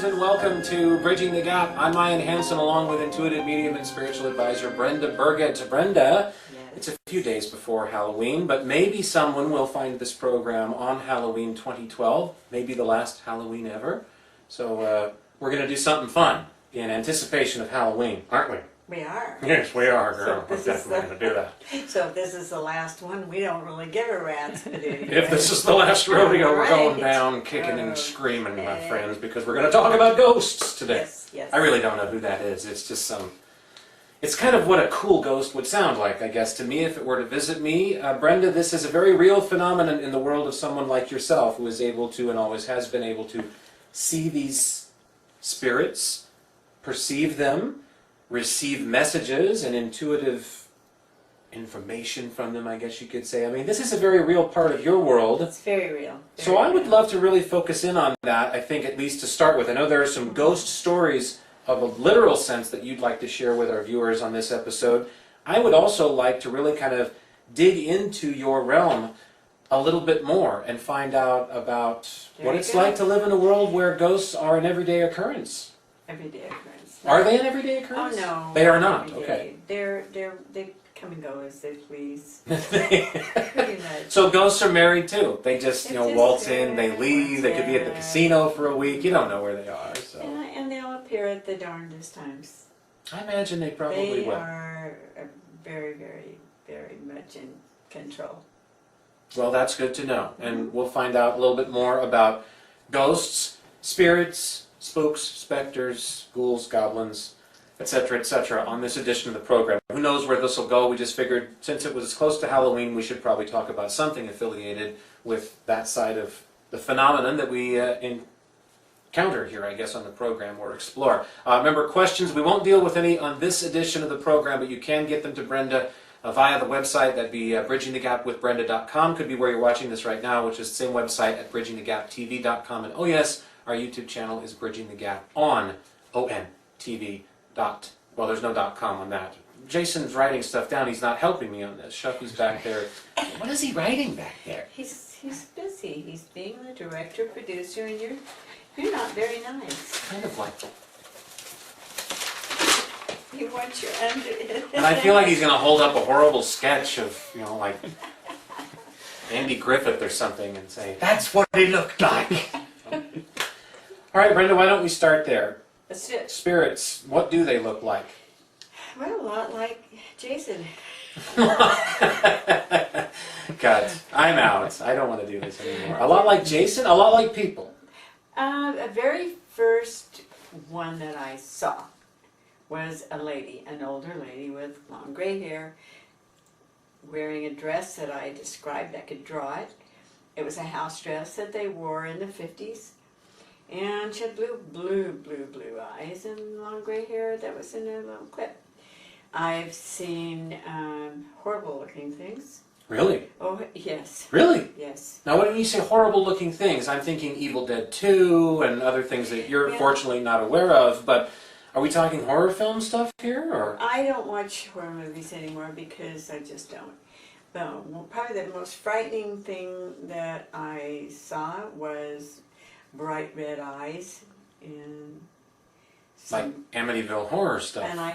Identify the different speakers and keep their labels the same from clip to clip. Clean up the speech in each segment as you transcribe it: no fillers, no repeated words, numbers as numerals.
Speaker 1: friends, and welcome to Bridging the Gap. I'm Ian Hansen, along with intuitive medium and spiritual advisor Brenda Burgett. Brenda, it's a few days before Halloween, but maybe someone will find this program on Halloween 2012, maybe the last Halloween ever. So we're going to do something fun in anticipation of Halloween, aren't we?
Speaker 2: We are.
Speaker 1: Yes, we are, girl.
Speaker 2: So
Speaker 1: We're definitely going to do that.
Speaker 2: So if this is the last one, we don't really give a rat's anyway.
Speaker 1: If this is the last rodeo, we're going down kicking and screaming, my friends, because we're going to talk about ghosts today.
Speaker 2: Yes, yes.
Speaker 1: I really don't know who that is. It's just it's kind of what a cool ghost would sound like, I guess, to me if it were to visit me. Brenda, this is a very real phenomenon in the world of someone like yourself who is able to and always has been able to see these spirits, perceive them, receive messages and intuitive information from them, I guess you could say. I mean, this is a very real part of your world.
Speaker 2: It's very real.
Speaker 1: So I would love to really focus in on that, I think, at least to start with. I know there are some ghost stories of a literal sense that you'd like to share with our viewers on this episode. I would also like to really kind of dig into your realm a little bit more and find out about what it's like to live in a world where ghosts are an everyday occurrence.
Speaker 2: Everyday occurrence.
Speaker 1: Are they an everyday occurrence?
Speaker 2: Oh, no.
Speaker 1: They are not,
Speaker 2: everyday.
Speaker 1: okay.
Speaker 2: They come and go as they please. Pretty much.
Speaker 1: So ghosts are married too. They just, waltz in, they leave, they could be at the casino for a week. You don't know where they are. So.
Speaker 2: And they'll appear at the darndest times.
Speaker 1: I imagine they probably will.
Speaker 2: They are very, very, very much in control.
Speaker 1: Well, that's good to know. And we'll find out a little bit more about ghosts, spirits, spooks, specters, ghouls, goblins, etc., on this edition of the program. Who knows where this will go? We just figured since it was close to Halloween, we should probably talk about something affiliated with that side of the phenomenon that we encounter here, I guess, on the program or explore. Remember, questions, we won't deal with any on this edition of the program, but you can get them to Brenda via the website. That'd be bridgingthegapwithbrenda.com. Could be where you're watching this right now, which is the same website at bridgingthegaptv.com. And oh yes, our YouTube channel is Bridging the Gap on ONTV. Well, there's no .com on that. Jason's writing stuff down. He's not helping me on this. Shucky's back there. What is he writing back there?
Speaker 2: He's busy. He's being the director, producer, and you're not very nice.
Speaker 1: Kind of like.
Speaker 2: You want your under.
Speaker 1: And I feel like he's going to hold up a horrible sketch of, like Andy Griffith or something and say, "That's what he looked like." All right, Brenda, why don't we start there?
Speaker 2: That's it.
Speaker 1: Spirits, what do they look like?
Speaker 2: Well, a lot like Jason.
Speaker 1: God, I'm out. I don't want to do this anymore. A lot like Jason? A lot like people?
Speaker 2: A very first one that I saw was a lady, an older lady with long gray hair, wearing a dress that I described. I could draw it. It was a house dress that they wore in the 50s. And she had blue eyes and long gray hair that was in a little clip. I've seen horrible looking things.
Speaker 1: Really?
Speaker 2: Oh, yes.
Speaker 1: Really?
Speaker 2: Yes.
Speaker 1: Now, when you say horrible looking things, I'm thinking Evil Dead 2 and other things that you're fortunately not aware of, but are we talking horror film stuff here? Or?
Speaker 2: I don't watch horror movies anymore because I just don't. Well, probably the most frightening thing that I saw was bright red eyes and
Speaker 1: like Amityville Horror stuff.
Speaker 2: And I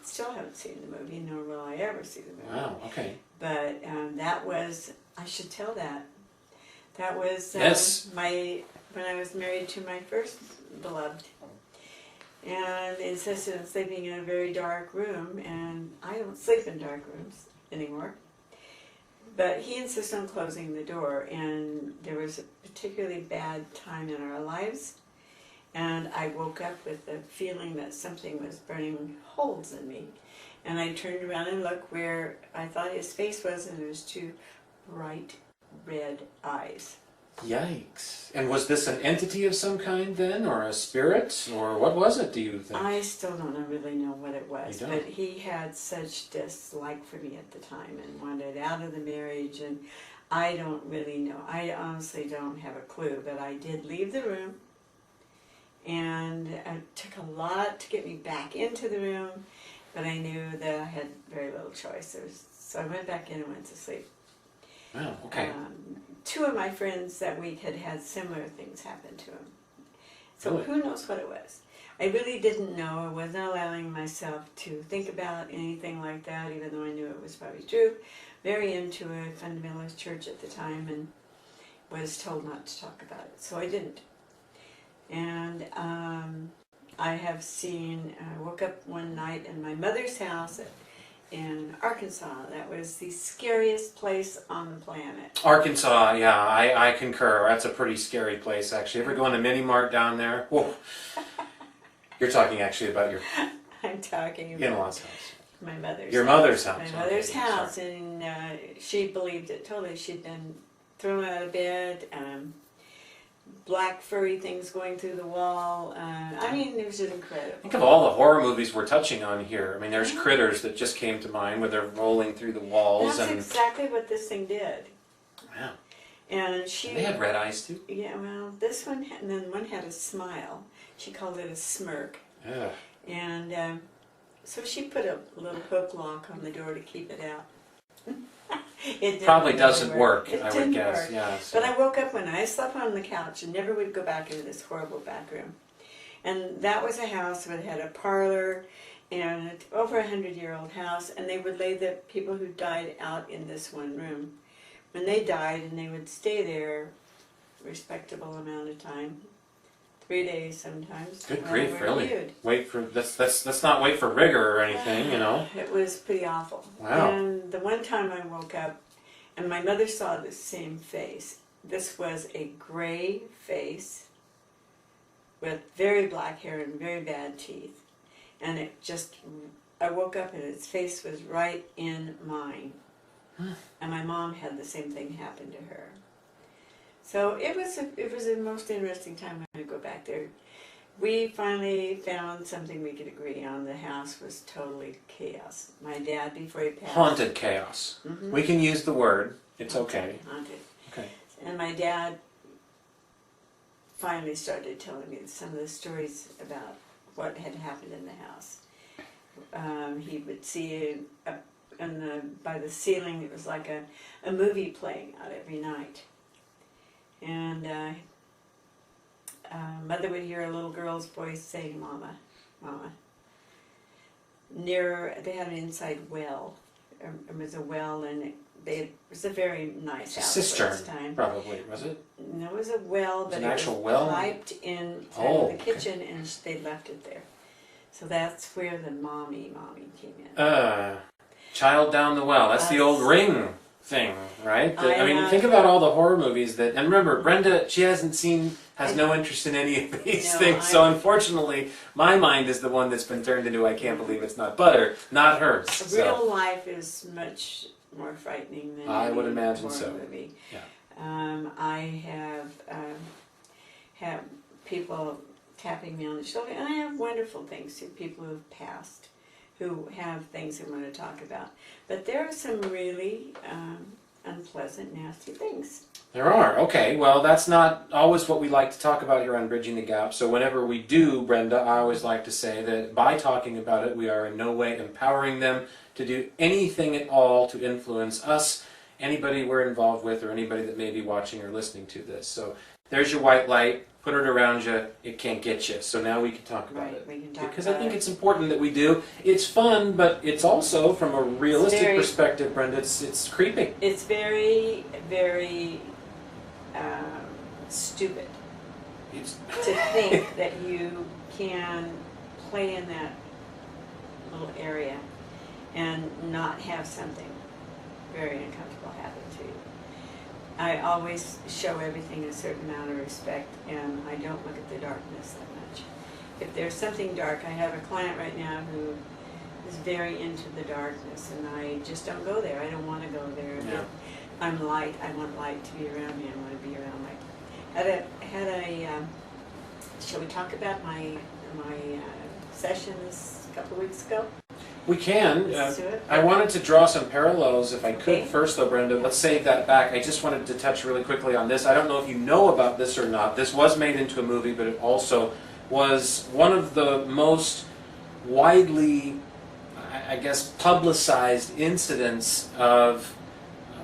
Speaker 2: still haven't seen the movie, nor will I ever see the movie.
Speaker 1: Wow, okay.
Speaker 2: But that was, I should tell that. That was when I was married to my first beloved. And insisted on sleeping in a very dark room, and I don't sleep in dark rooms anymore. But he insisted on closing the door, and there was a particularly bad time in our lives, and I woke up with the feeling that something was burning holes in me. And I turned around and looked where I thought his face was, and there was two bright red eyes.
Speaker 1: Yikes. And was this an entity of some kind then, or a spirit, or what was it, do you think?
Speaker 2: I still don't really know what it was,
Speaker 1: You
Speaker 2: but
Speaker 1: don't?
Speaker 2: he had such dislike for me at the time and wanted out of the marriage, and I don't really know. I honestly don't have a clue, but I did leave the room, and it took a lot to get me back into the room, but I knew that I had very little choice. So I went back in and went to sleep.
Speaker 1: Wow, okay.
Speaker 2: Two of my friends that week had had similar things happen to them. So
Speaker 1: Really?
Speaker 2: who knows what it was? I really didn't know. I wasn't allowing myself to think about anything like that, even though I knew it was probably true. Very into a fundamentalist church at the time, and was told not to talk about it, so I didn't. And I have seen, I woke up one night in my mother's house in Arkansas. That was the scariest place on the planet.
Speaker 1: Arkansas, yeah, I concur. That's a pretty scary place, actually. Ever going to Mini Mart down there? Whoa. You're talking actually about your
Speaker 2: I'm talking about
Speaker 1: in-laws' house.
Speaker 2: my mother's
Speaker 1: Your
Speaker 2: house.
Speaker 1: mother's house.
Speaker 2: My mother's
Speaker 1: Okay,
Speaker 2: house,
Speaker 1: sorry.
Speaker 2: and she believed it totally. She'd been thrown out of bed, black furry things going through the wall. I mean, it was incredible.
Speaker 1: Think of all the horror movies we're touching on here. I mean, there's Critters that just came to mind where they're rolling through the walls.
Speaker 2: That's
Speaker 1: and
Speaker 2: exactly what this thing did.
Speaker 1: Wow.
Speaker 2: And she.
Speaker 1: They had red eyes too?
Speaker 2: Yeah, well, this one, and then one had a smile. She called it a smirk.
Speaker 1: Yeah.
Speaker 2: And so she put a little hook lock on the door to keep it out. It didn't
Speaker 1: Probably
Speaker 2: really
Speaker 1: doesn't work,
Speaker 2: It
Speaker 1: I would
Speaker 2: didn't
Speaker 1: guess.
Speaker 2: work.
Speaker 1: Yeah. So.
Speaker 2: But I woke up I slept on the couch and never would go back into this horrible back room. And that was a house that had a parlor and over 100-year-old house, and they would lay the people who died out in this one room. When they died, and they would stay there a respectable amount of time, 3 days sometimes.
Speaker 1: Good
Speaker 2: while
Speaker 1: grief,
Speaker 2: they were
Speaker 1: really?
Speaker 2: viewed.
Speaker 1: Wait for let's not wait for rigor or anything, you know.
Speaker 2: It was pretty awful.
Speaker 1: Wow.
Speaker 2: And the one time I woke up, and my mother saw the same face. This was a gray face with very black hair and very bad teeth. And it just, I woke up and its face was right in mine. And my mom had the same thing happen to her. So it was a most interesting time when I go back there. We finally found something we could agree on. The house was totally chaos. My dad, before he passed...
Speaker 1: Haunted chaos.
Speaker 2: Mhm.
Speaker 1: We can use the word. It's okay.
Speaker 2: Haunted.
Speaker 1: Okay.
Speaker 2: And my dad finally started telling me some of the stories about what had happened in the house. He would see by the ceiling, it was like a movie playing out every night. And mother would hear a little girl's voice saying, "Mama, Mama." They had an inside well. It was a well, and it was a very nice house for
Speaker 1: Cistern,
Speaker 2: its time.
Speaker 1: probably, was it?
Speaker 2: No, it was a well,
Speaker 1: It's
Speaker 2: but
Speaker 1: an
Speaker 2: it
Speaker 1: actual
Speaker 2: was
Speaker 1: well?
Speaker 2: piped into
Speaker 1: Oh,
Speaker 2: the
Speaker 1: okay.
Speaker 2: kitchen, and they left it there. So that's where the mommy came in.
Speaker 1: Child down the well. That's the old Ring thing, right? I mean,
Speaker 2: have-
Speaker 1: think about all the horror movies that. And remember, Brenda, she has no interest in any of these
Speaker 2: No,
Speaker 1: things. So unfortunately, my mind is the one that's been turned into "I can't believe it's not butter," not hers. So.
Speaker 2: Real life is much more frightening than
Speaker 1: I would
Speaker 2: any
Speaker 1: imagine
Speaker 2: horror
Speaker 1: so.
Speaker 2: movie.
Speaker 1: Yeah.
Speaker 2: I have people tapping me on the shoulder, and I have wonderful things too. People who have passed, who have things they want to talk about. But there are some really unpleasant, nasty things.
Speaker 1: There are. Okay, well, that's not always what we like to talk about here on Bridging the Gap. So whenever we do, Brenda, I always like to say that by talking about it, we are in no way empowering them to do anything at all to influence us, anybody we're involved with, or anybody that may be watching or listening to this. So there's your white light. Put it around you. It can't get you. So now we can talk about it.
Speaker 2: We can talk
Speaker 1: Because
Speaker 2: about
Speaker 1: I think
Speaker 2: it.
Speaker 1: it's important that we do. It's fun, but it's also, from a realistic
Speaker 2: very-
Speaker 1: perspective, Brenda, it's creepy.
Speaker 2: It's very, very stupid
Speaker 1: It's
Speaker 2: to think that you can play in that little area and not have something very uncomfortable happen to you. I always show everything a certain amount of respect, and I don't look at the darkness that much. If there's something dark, I have a client right now who is very into the darkness, and I just don't go there. I don't want to go there.
Speaker 1: Yeah.
Speaker 2: I'm light. I want light to be around me. I want to be around light. Shall we talk about my sessions a couple of weeks ago?
Speaker 1: We can.
Speaker 2: Let's do it.
Speaker 1: I wanted to draw some parallels, if I could,
Speaker 2: Okay.
Speaker 1: first though, Brenda. Let's save that back. I just wanted to touch really quickly on this. I don't know if you know about this or not. This was made into a movie, but it also was one of the most widely, I guess, publicized incidents of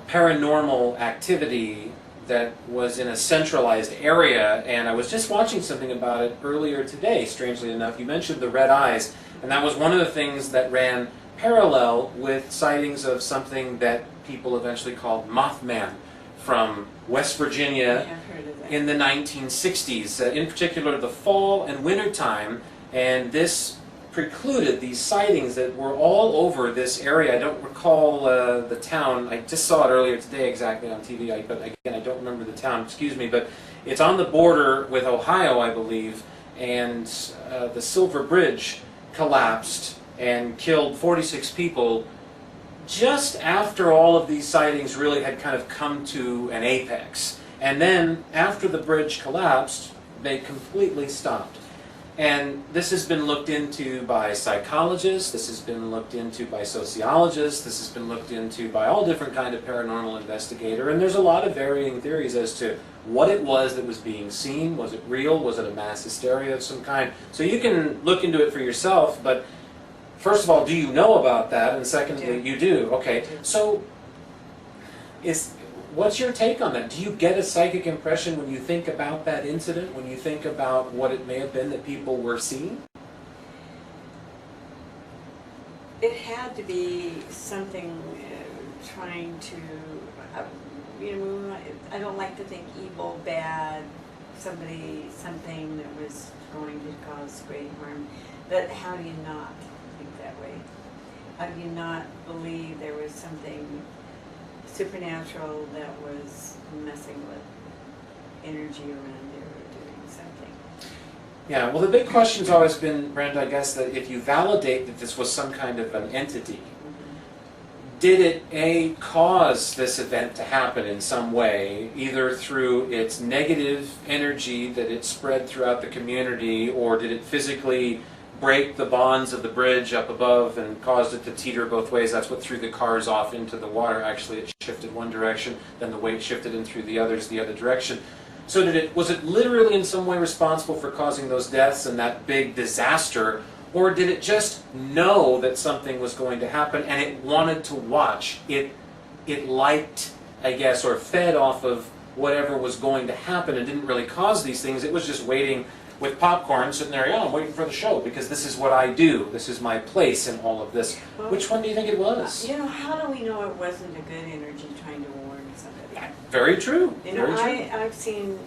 Speaker 1: paranormal activity that was in a centralized area, and I was just watching something about it earlier today, strangely enough. You mentioned the red eyes, and that was one of the things that ran parallel with sightings of something that people eventually called Mothman from West Virginia in the 1960s, in particular the fall and winter time, and this precluded these sightings that were all over this area. I don't recall the town. I just saw it earlier today exactly on TV, but again, I don't remember the town, excuse me, but it's on the border with Ohio, I believe, and the Silver Bridge collapsed and killed 46 people just after all of these sightings really had kind of come to an apex. And then, after the bridge collapsed, they completely stopped. And this has been looked into by psychologists, this has been looked into by sociologists, this has been looked into by all different kind of paranormal investigator, and there's a lot of varying theories as to what it was that was being seen. Was it real? Was it a mass hysteria of some kind? So you can look into it for yourself, but first of all, do you know about that? And secondly, you do. Okay, so what's your take on that? Do you get a psychic impression when you think about that incident, when you think about what it may have been that people were seeing?
Speaker 2: It had to be something trying to, I don't like to think evil, bad, something that was going to cause great harm. But how do you not think that way? How do you not believe there was something supernatural that was messing with energy around there or doing something?
Speaker 1: Yeah, well, the big question's always been, Brenda, I guess, that if you validate that this was some kind of an entity, did it, A, cause this event to happen in some way, either through its negative energy that it spread throughout the community, or did it physically break the bonds of the bridge up above and caused it to teeter both ways? That's what threw the cars off into the water. Actually, it shifted one direction, then the weight shifted in through the others the other direction. So was it literally in some way responsible for causing those deaths and that big disaster, or did it just know that something was going to happen and it wanted to watch? It liked, I guess, or fed off of whatever was going to happen and didn't really cause these things. It was just waiting with popcorn, sitting there, I'm waiting for the show because this is what I do. This is my place in all of this.
Speaker 2: Well,
Speaker 1: which one do you think it was?
Speaker 2: How do we know it wasn't a good energy trying to warn somebody?
Speaker 1: Very true.
Speaker 2: Very true. I've seen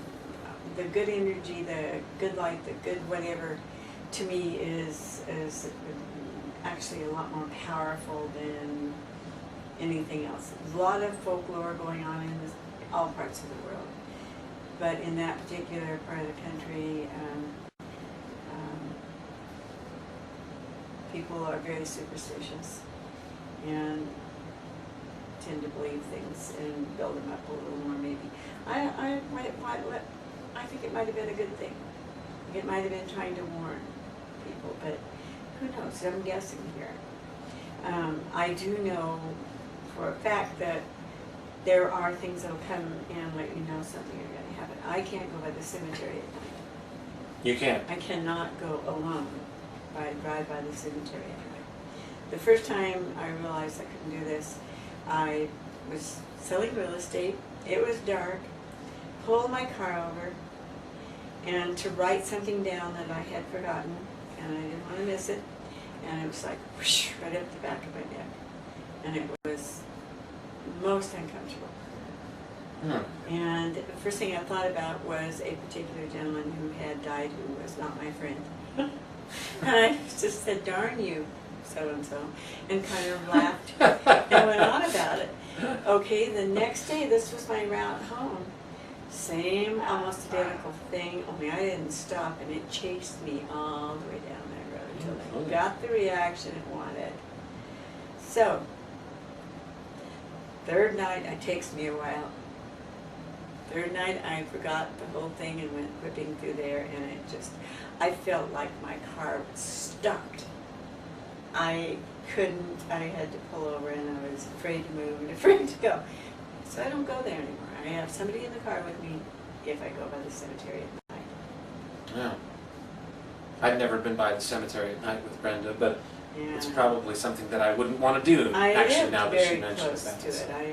Speaker 2: the good energy, the good light, the good whatever, to me is actually a lot more powerful than anything else. There's a lot of folklore going on in all parts of the world. But in that particular part of the country, people are very superstitious and tend to believe things and build them up a little more, maybe. I think it might have been a good thing. It might have been trying to warn people, but who knows? I'm guessing here. I do know for a fact that there are things that will come and let you know something is going to happen. I can't go by the cemetery at night.
Speaker 1: You can't?
Speaker 2: I cannot go alone, drive by the cemetery at night. The first time I realized I couldn't do this, I was selling real estate. It was dark. Pulled my car over, and to write something down that I had forgotten, and I didn't want to miss it, and it was like whoosh, right up the back of my neck, and it was most uncomfortable. And the first thing I thought about was a particular gentleman who had died who was not my friend. And I just said, darn you, so-and-so, and kind of laughed and went on about it. Okay, the next day, this was my route home. Same, almost identical thing, only I didn't stop, and it chased me all the way down that road until I got the reaction it wanted. So, third night, it takes me a while. Third night, I forgot the whole thing and went whipping through there, and I felt like my car was stuck. I had to pull over, and I was afraid to move and afraid to go. So I don't go there anymore. I have somebody in the car with me if I go by the cemetery at night.
Speaker 1: Yeah. I've never been by the cemetery at night with Brenda, but it's probably something that I wouldn't want to do, actually, now that she mentions that.
Speaker 2: I lived very close to it.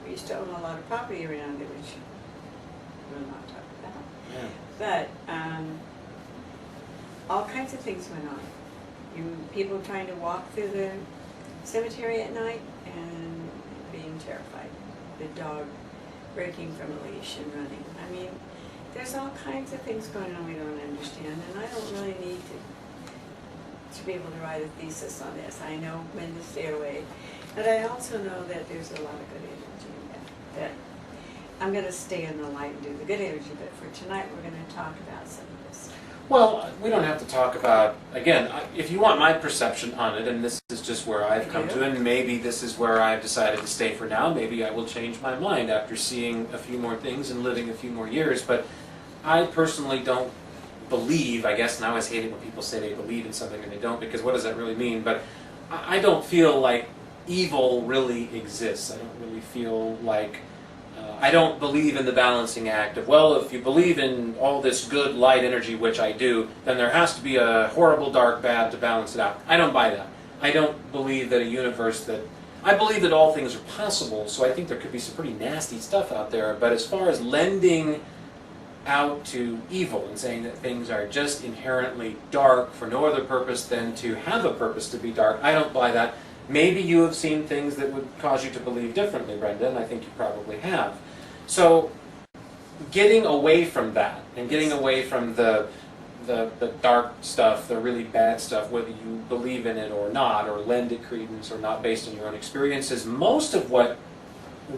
Speaker 2: We used to own a lot of property around it, which we'll not talk about.
Speaker 1: Yeah.
Speaker 2: But all kinds of things went on. People trying to walk through the cemetery at night and being terrified. The dog breaking from a leash and running. I mean, there's all kinds of things going on we don't understand, and I don't really need to be able to write a thesis on this. I know when to stay away, but I also know that there's a lot of good energy in that I'm going to stay in the light and do the good energy, but for tonight we're going to talk about some of this.
Speaker 1: Well, we don't have to talk about, again, if you want my perception on it, and this is just where I've come to, and maybe this is where I've decided to stay for now, maybe I will change my mind after seeing a few more things and living a few more years, but I personally don't believe, I guess, and I always hate it when people say they believe in something and they don't, because what does that really mean? But I don't feel like evil really exists. I don't really feel like, I don't believe in the balancing act of, well, if you believe in all this good light energy, which I do, then there has to be a horrible dark bad to balance it out. I don't buy that. I don't believe that a universe that, I believe that all things are possible, so I think there could be some pretty nasty stuff out there, but as far as lending out to evil and saying that things are just inherently dark for no other purpose than to have a purpose to be dark, I don't buy that. Maybe you have seen things that would cause you to believe differently, Brenda, and I think you probably have. So, getting away from that, and getting away from the dark stuff, the really bad stuff, whether you believe in it or not, or lend it credence or not based on your own experiences, most of what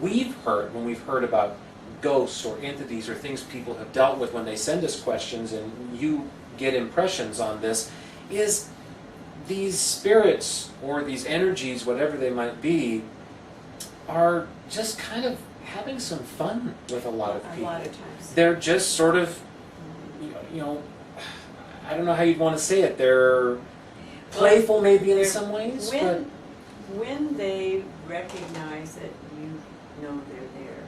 Speaker 1: we've heard when we've heard about ghosts or entities or things people have dealt with when they send us questions and you get impressions on this, is these spirits or these energies, whatever they might be, are just kind of having some fun with a lot of people.
Speaker 2: A lot of times.
Speaker 1: They're just sort of, you know, I don't know how you'd want to say it. They're playful maybe in some ways.
Speaker 2: When they recognize that you know they're there,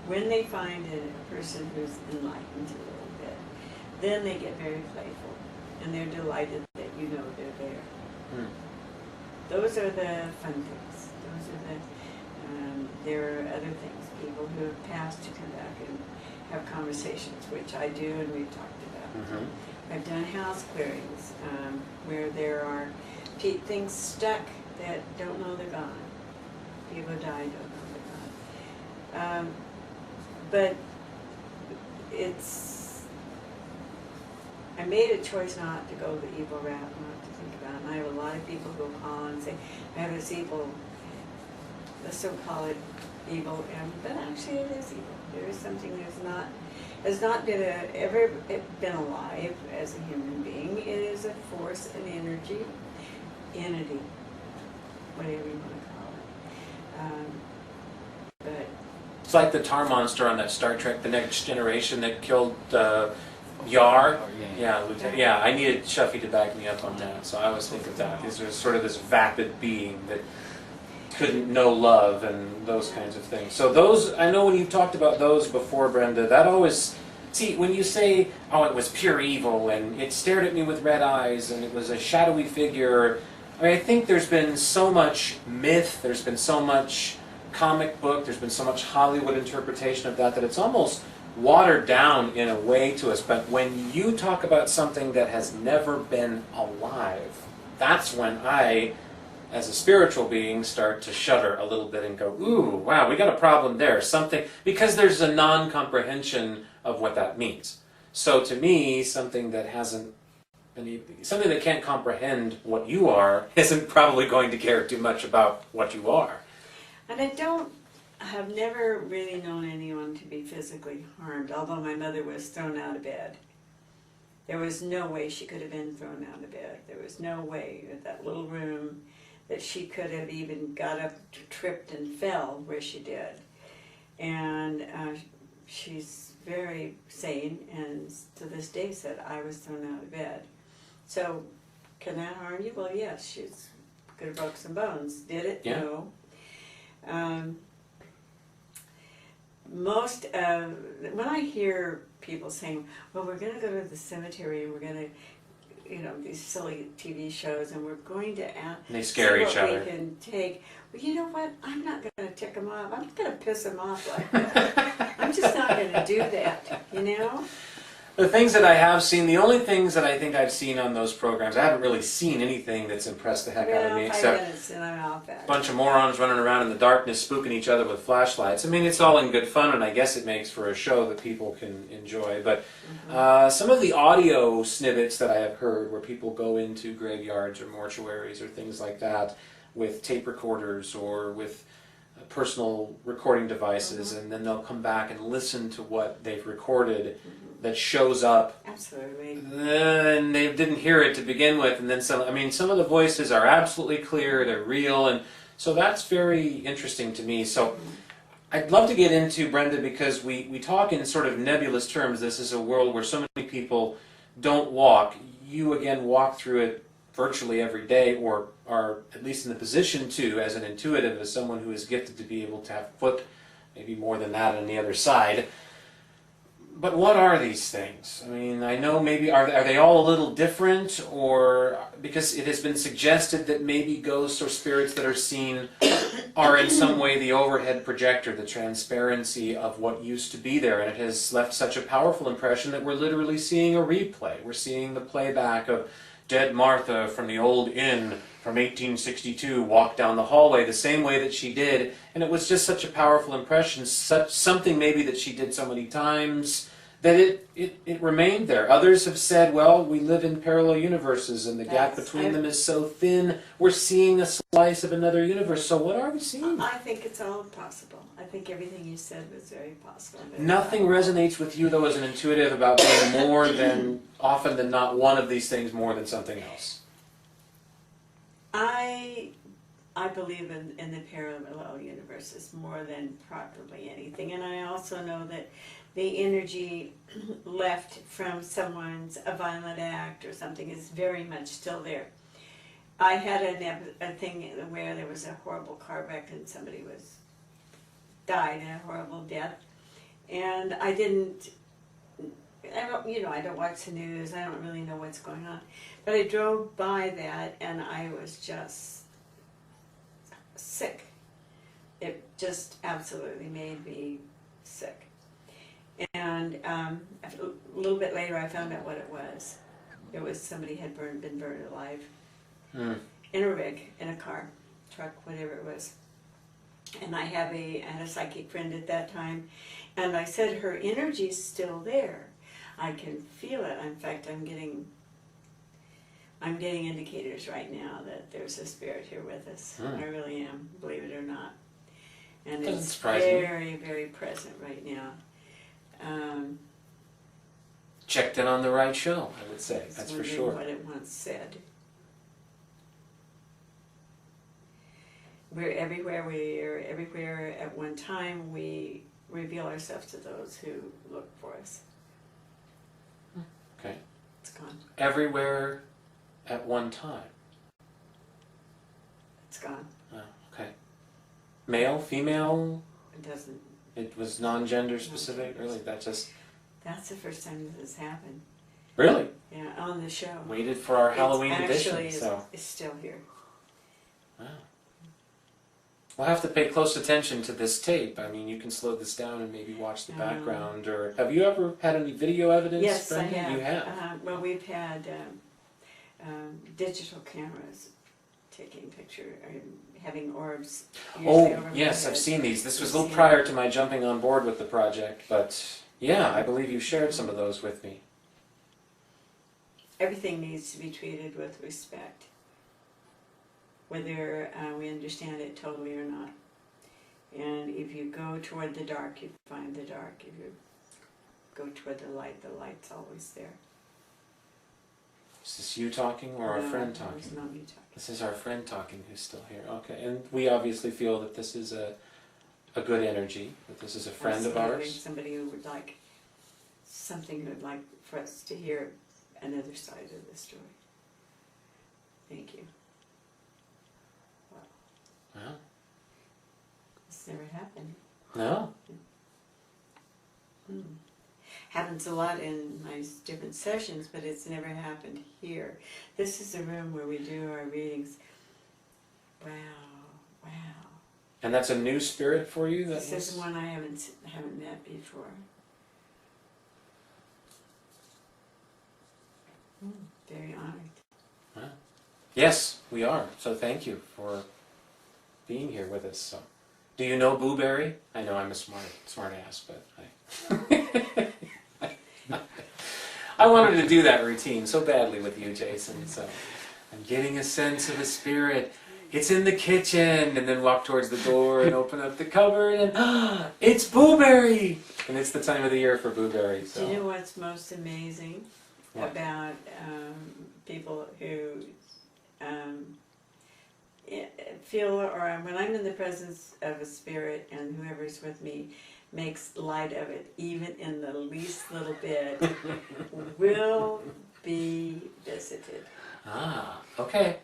Speaker 2: when they find a person who's enlightened a little bit, then they get very playful and they're delighted that you know they're there.
Speaker 1: Hmm.
Speaker 2: Those are the fun things. Those are the, there are other things, people who have passed to come back and have conversations, which I do and we've talked about.
Speaker 1: Mm-hmm.
Speaker 2: I've done house clearings where there are things stuck that don't know they're gone. People die, don't know they're gone. But I made a choice not to go the evil route, not to think about it. And I have a lot of people who call and say, I have this evil, let's so call it evil, but actually it is evil. There is something has not been ever been alive as a human being. It is a force, an energy, entity, whatever you want to call it. But
Speaker 1: it's like the tar monster on that Star Trek: The Next Generation that killed Yar. Yeah. I needed Shuffy to back me up on that, so I always think of that. There's sort of this vapid being that couldn't know love and those kinds of things. So those, I know when you've talked about those before, Brenda, that always, see, when you say, oh, it was pure evil and it stared at me with red eyes and it was a shadowy figure, I mean, I think there's been so much myth, there's been so much comic book, there's been so much Hollywood interpretation of that it's almost watered down in a way to us. But when you talk about something that has never been alive, that's when I, as a spiritual being, start to shudder a little bit and go, ooh, wow, we got a problem there. Something, because there's a non-comprehension of what that means. So to me, something that can't comprehend what you are isn't probably going to care too much about what you are.
Speaker 2: And I have never really known anyone to be physically harmed, although my mother was thrown out of bed. There was no way she could have been thrown out of bed. There was no way in that little room that she could have even got up, tripped and fell where she did. And she's very sane and to this day said, I was thrown out of bed. So, can that harm you? Well, yes, she could have broke some bones. Did it?
Speaker 1: Yeah.
Speaker 2: No. When I hear people saying, well, we're going to go to the cemetery and we're going to, these silly TV shows, and we're going to
Speaker 1: they scare each other.
Speaker 2: We can take. Well, you know what? I'm not going to tick them off. I'm not going to piss them off like that. I'm just not going to do that, you know?
Speaker 1: The things that I have seen, the only things that I think I've seen on those programs, I haven't really seen anything that's impressed the heck out of me,
Speaker 2: 5
Speaker 1: except
Speaker 2: minutes and I'm off
Speaker 1: a bunch of morons running around in the darkness spooking each other with flashlights. I mean, it's all in good fun, and I guess it makes for a show that people can enjoy. But some of the audio snippets that I have heard where people go into graveyards or mortuaries or things like that with tape recorders or with personal recording devices, and then they'll come back and listen to what they've recorded that shows up.
Speaker 2: Absolutely.
Speaker 1: And they didn't hear it to begin with, and then some. I mean, some of the voices are absolutely clear; they're real, and so that's very interesting to me. So I'd love to get into, Brenda, because we talk in sort of nebulous terms. This is a world where so many people don't walk. You again walk through it virtually every day, or are at least in the position to, as an intuitive, as someone who is gifted to be able to have foot, maybe more than that on the other side. But what are these things? I mean, I know maybe, are they all a little different, or because it has been suggested that maybe ghosts or spirits that are seen are in some way the overhead projector, the transparency of what used to be there, and it has left such a powerful impression that we're literally seeing a replay. We're seeing the playback of dead Martha from the old inn from 1862 walk down the hallway the same way that she did, and it was just such a powerful impression, something maybe that she did so many times that it remained there. Others have said, well, we live in parallel universes and the gap between them is so thin, we're seeing a slice of another universe. So what are we seeing?
Speaker 2: I think it's all possible. I think everything you said was very possible.
Speaker 1: Nothing resonates with you, though, as an intuitive about being more than, often than not, one of these things more than something else.
Speaker 2: I believe in the parallel universes more than probably anything, and I also know that the energy left from someone's a violent act or something is very much still there. I had a thing where there was a horrible car wreck and somebody died in a horrible death, and I don't watch the news. I don't really know what's going on, but I drove by that and I was just sick. It just absolutely made me sick. And a little bit later I found out what it was. It was somebody had been burned alive in a rig, in a car, truck, whatever it was. And I had a psychic friend at that time, and I said, her energy's still there. I can feel it. In fact, I'm getting indicators right now that there's a spirit here with us. I really am, believe it or not. And it's very, very present right now.
Speaker 1: Checked in on the right show, I would say. That's for sure.
Speaker 2: What it once said. We're everywhere at one time. We reveal ourselves to those who look for us.
Speaker 1: Okay.
Speaker 2: It's gone.
Speaker 1: Everywhere at one time.
Speaker 2: It's gone.
Speaker 1: Oh, okay. Male, female?
Speaker 2: It doesn't.
Speaker 1: It was non-gender specific? Really?
Speaker 2: That's the first time this has happened.
Speaker 1: Really?
Speaker 2: Yeah, on the show.
Speaker 1: Waited for our Halloween edition.
Speaker 2: It's still here.
Speaker 1: Wow. We'll have to pay close attention to this tape. I mean, you can slow this down and maybe watch the background. Or have you ever had any video evidence?
Speaker 2: Yes,
Speaker 1: Brenda?
Speaker 2: I have.
Speaker 1: You have.
Speaker 2: Well, we've had digital cameras taking picture, having orbs.
Speaker 1: Oh, yes, I've seen these. This was a little prior to my jumping on board with the project, but yeah, I believe you shared some of those with me.
Speaker 2: Everything needs to be treated with respect, whether we understand it totally or not. And if you go toward the dark, you find the dark. If you go toward the light's always there.
Speaker 1: Is this you talking or our friend talking?
Speaker 2: No, it's not me talking.
Speaker 1: This is our friend talking who's still here. Okay, and we obviously feel that this is a good energy, that this is a friend of ours.
Speaker 2: Somebody who would like, something who would like for us to hear another side of the story. Thank you.
Speaker 1: Wow.
Speaker 2: It's never happened.
Speaker 1: No?
Speaker 2: Happens a lot in my different sessions, but it's never happened here. This is the room where we do our readings. Wow, wow.
Speaker 1: And that's a new spirit for you?
Speaker 2: This is one I haven't met before. Very honored.
Speaker 1: Wow. Yes, we are. So thank you for being here with us. So, do you know Booberry? I know I'm a smart ass, but I wanted to do that routine so badly with you, Jason. So I'm getting a sense of a spirit. It's in the kitchen, and then walk towards the door and open up the cupboard, and it's Booberry! And it's the time of the year for Booberry. So.
Speaker 2: Do you know what's most amazing about people who feel, or when I'm in the presence of a spirit and whoever's with me makes light of it, even in the least little bit, will be visited.
Speaker 1: Ah, okay.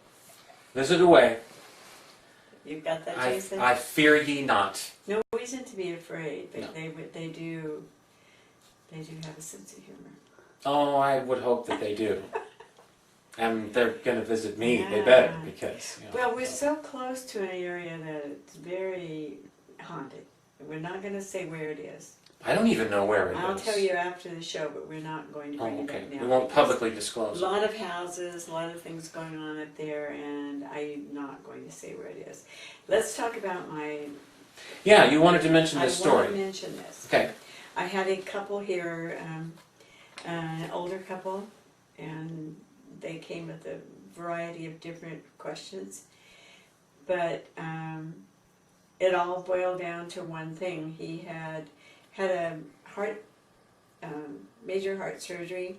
Speaker 1: Visit away.
Speaker 2: You've got that, Jason?
Speaker 1: I fear ye not.
Speaker 2: No reason to be afraid, but
Speaker 1: No.
Speaker 2: they do have a sense of humor.
Speaker 1: Oh, I would hope that they do. And they're going to visit me.
Speaker 2: Yeah.
Speaker 1: They better, because... You know,
Speaker 2: Well, we're so close to an area that it's very haunted. We're not going to say where it is.
Speaker 1: I don't even know where it is.
Speaker 2: I'll tell you after the show, but we're not going to bring it
Speaker 1: okay.
Speaker 2: up now.
Speaker 1: We won't
Speaker 2: because
Speaker 1: publicly disclose
Speaker 2: a lot of houses, a lot of things going on up there, and I'm not going to say where it is. Let's talk about my...
Speaker 1: Yeah, you wanted to mention this
Speaker 2: I
Speaker 1: story.
Speaker 2: want to mention this.
Speaker 1: Okay.
Speaker 2: I had a couple here, an older couple, and they came with a variety of different questions, but it all boiled down to one thing. He had a heart, major heart surgery,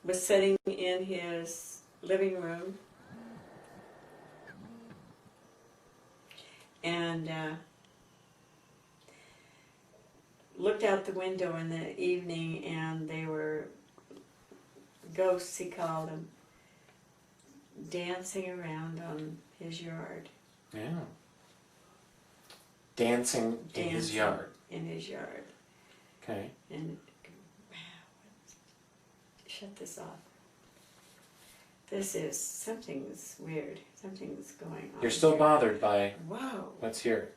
Speaker 2: was sitting in his living room, and looked out the window in the evening, and they were ghosts, he called them, dancing around on his yard.
Speaker 1: Yeah. Dancing in his yard.
Speaker 2: In his yard.
Speaker 1: Okay.
Speaker 2: And, wow, shut this off. Something's weird. Something's going on.
Speaker 1: You're still
Speaker 2: here.
Speaker 1: bothered by
Speaker 2: Whoa.
Speaker 1: what's here.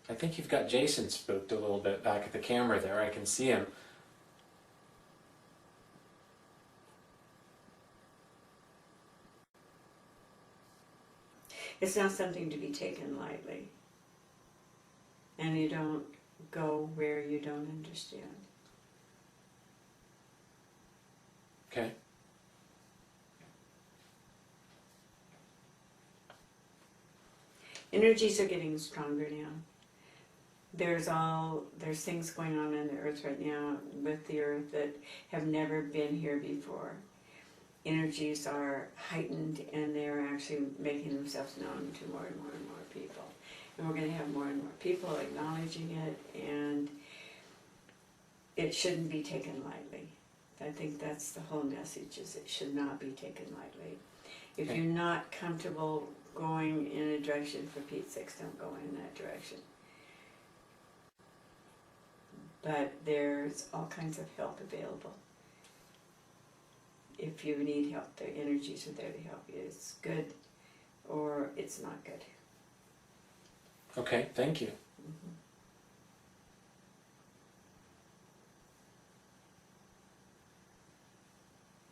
Speaker 1: I think you've got Jason spooked a little bit back at the camera there. I can see him.
Speaker 2: It's not something to be taken lightly. And you don't go where you don't understand.
Speaker 1: Okay.
Speaker 2: Energies are getting stronger now. There's things going on the earth right now with the earth that have never been here before. Energies are heightened, and they're actually making themselves known to more and more and more people. And we're going to have more and more people acknowledging it, and it shouldn't be taken lightly. I think that's the whole message, is it should not be taken lightly. If you're not comfortable going in a direction, for Pete's sakes, don't go in that direction. But there's all kinds of help available. If you need help, the energies are there to help you. It's good, or it's not good.
Speaker 1: Okay, thank you.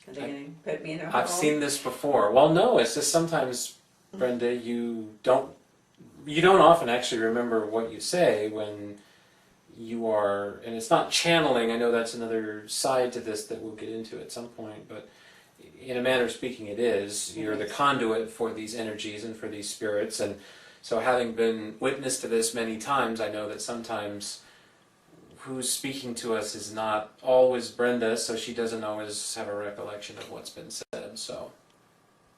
Speaker 2: Are they going to put me in a hole?
Speaker 1: I've seen this before. Well, no, it's just sometimes, Brenda, you don't often actually remember what you say when you are, and it's not channeling. I know that's another side to this that we'll get into at some point, but in a manner of speaking it is. You're the conduit for these energies and for these spirits, and so having been witness to this many times, I know that sometimes who's speaking to us is not always Brenda, so she doesn't always have a recollection of what's been said. So,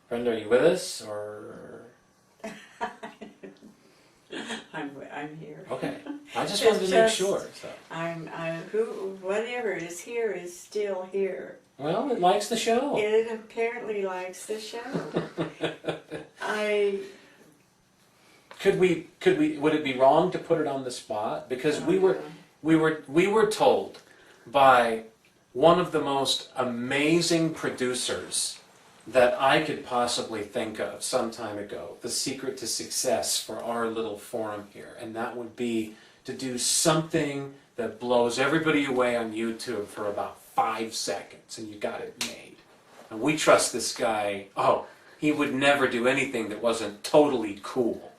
Speaker 1: Brenda, are you with us, or?
Speaker 2: I'm here.
Speaker 1: Okay, I just wanted to make sure. So.
Speaker 2: Whatever is here is still here.
Speaker 1: Well, it likes the show.
Speaker 2: It apparently likes the show.
Speaker 1: Would it be wrong to put it on the spot? Because we were told by one of the most amazing producers that I could possibly think of some time ago, the secret to success for our little forum here, and that would be to do something that blows everybody away on YouTube for about 5 seconds, and you got it made. And we trust this guy. Oh, he would never do anything that wasn't totally cool.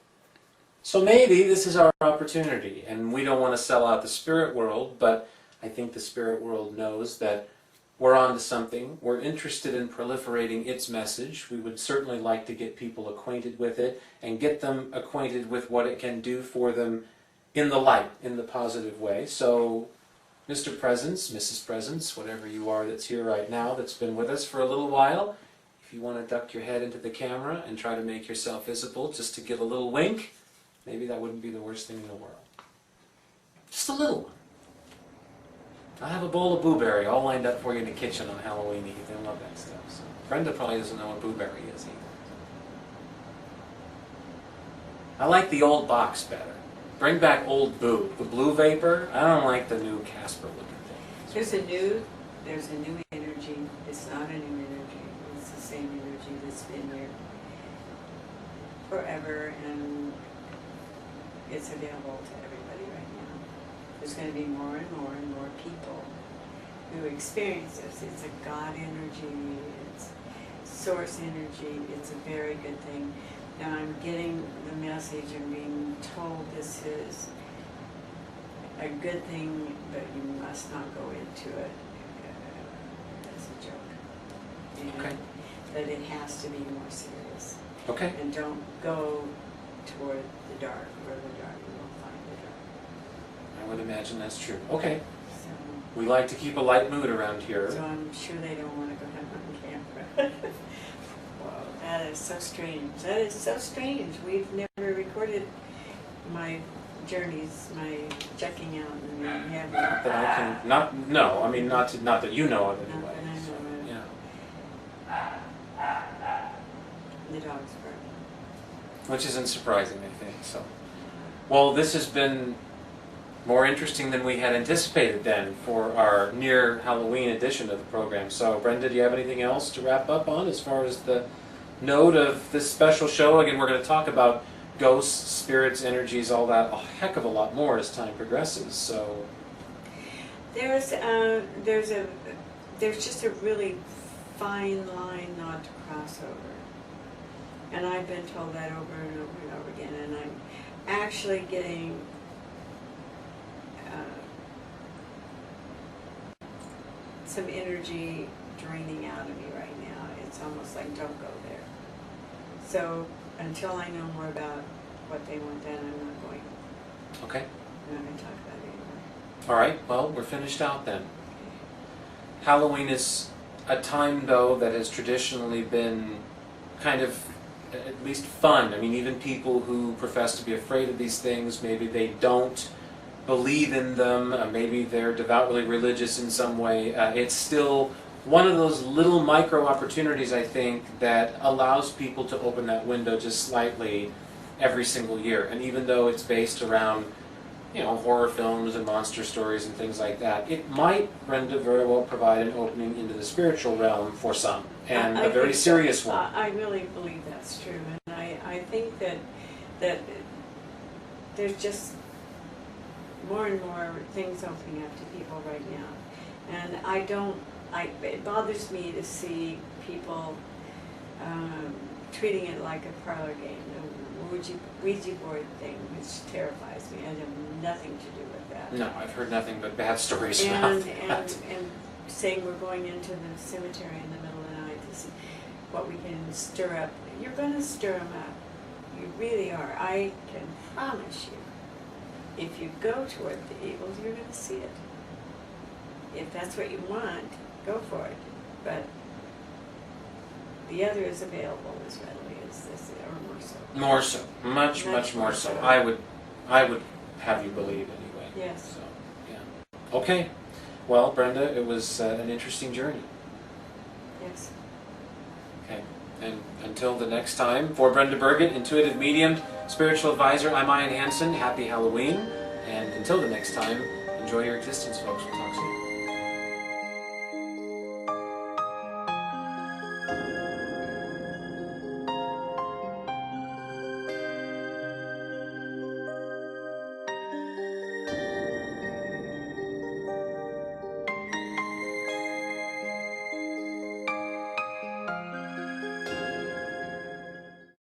Speaker 1: So maybe this is our opportunity, and we don't want to sell out the spirit world, but I think the spirit world knows that we're on to something. We're interested in proliferating its message. We would certainly like to get people acquainted with it and get them acquainted with what it can do for them in the light, in the positive way. So, Mr. Presence, Mrs. Presence, whatever you are that's here right now, that's been with us for a little while, if you want to duck your head into the camera and try to make yourself visible just to give a little wink, maybe that wouldn't be the worst thing in the world. Just a little one. I have a bowl of blueberry all lined up for you in the kitchen on Halloween Eve. They love that stuff. So Brenda probably doesn't know what blueberry is either. I like the old box better. Bring back old Boo. The blue vapor, I don't like the new Casper looking thing.
Speaker 2: There's a new energy. It's not a new energy. It's the same energy that's been here forever, and it's available to everybody right now. There's going to be more and more and more people who experience this. It's a God energy, it's source energy, it's a very good thing. Now I'm getting the message and being told this is a good thing, but you must not go into it as a joke. And
Speaker 1: Okay.
Speaker 2: that it has to be more serious.
Speaker 1: Okay.
Speaker 2: And don't go toward the dark, where the dark, you will find the dark.
Speaker 1: I would imagine that's true. Okay.
Speaker 2: So,
Speaker 1: We like to keep a light mood around here.
Speaker 2: so I'm sure they don't want to go have on camera. Wow, that is so strange. That is so strange. We've never recorded my journeys, my checking out, and we have
Speaker 1: Not that I can, not that you know of
Speaker 2: Not
Speaker 1: anyway.
Speaker 2: that I know
Speaker 1: So,
Speaker 2: of.
Speaker 1: yeah.
Speaker 2: the dogs bark.
Speaker 1: Which isn't surprising, I think. So, well, this has been more interesting than we had anticipated then for our near Halloween edition of the program. So, Brenda, do you have anything else to wrap up on as far as the note of this special show? Again, we're going to talk about ghosts, spirits, energies, all that, a heck of a lot more as time progresses. So,
Speaker 2: There's just a really fine line not to cross over. And I've been told that over and over and over again, and I'm actually getting some energy draining out of me right now. It's almost like, don't go there. So until I know more about what they want done, I'm not going.
Speaker 1: okay.
Speaker 2: I'm not going to talk about it anymore.
Speaker 1: All right, well, we're finished out then. Halloween is a time, though, that has traditionally been kind of at least fun. I mean, even people who profess to be afraid of these things, maybe they don't believe in them, maybe they're devoutly religious in some way. It's still one of those little micro opportunities, I think, that allows people to open that window just slightly every single year. And even though it's based around, horror films and monster stories and things like that, it might, Brenda, very well provide an opening into the spiritual realm for some, and a very serious one.
Speaker 2: I really believe that's true, and I think that there's just more and more things opening up to people right now, and it bothers me to see people treating it like a parlor game, the Ouija board thing, which terrifies me. I have nothing to do with that.
Speaker 1: No, I've heard nothing but bad stories about that.
Speaker 2: And saying we're going into the cemetery in the middle of the night to see what we can stir up. You're going to stir them up. You really are. I can promise you. If you go toward the evil, you're going to see it. If that's what you want, go for it. But the other is available as readily as this, or more so.
Speaker 1: More so. Much more so. I would have you believe anyway.
Speaker 2: Yes.
Speaker 1: So, yeah. Okay. Well, Brenda, it was an interesting journey.
Speaker 2: Yes.
Speaker 1: Okay. And until the next time, for Brenda Burgett, Intuitive Medium, Spiritual Advisor, I'm Ian Hansen. Happy Halloween. And until the next time, enjoy your existence, folks. We'll talk soon.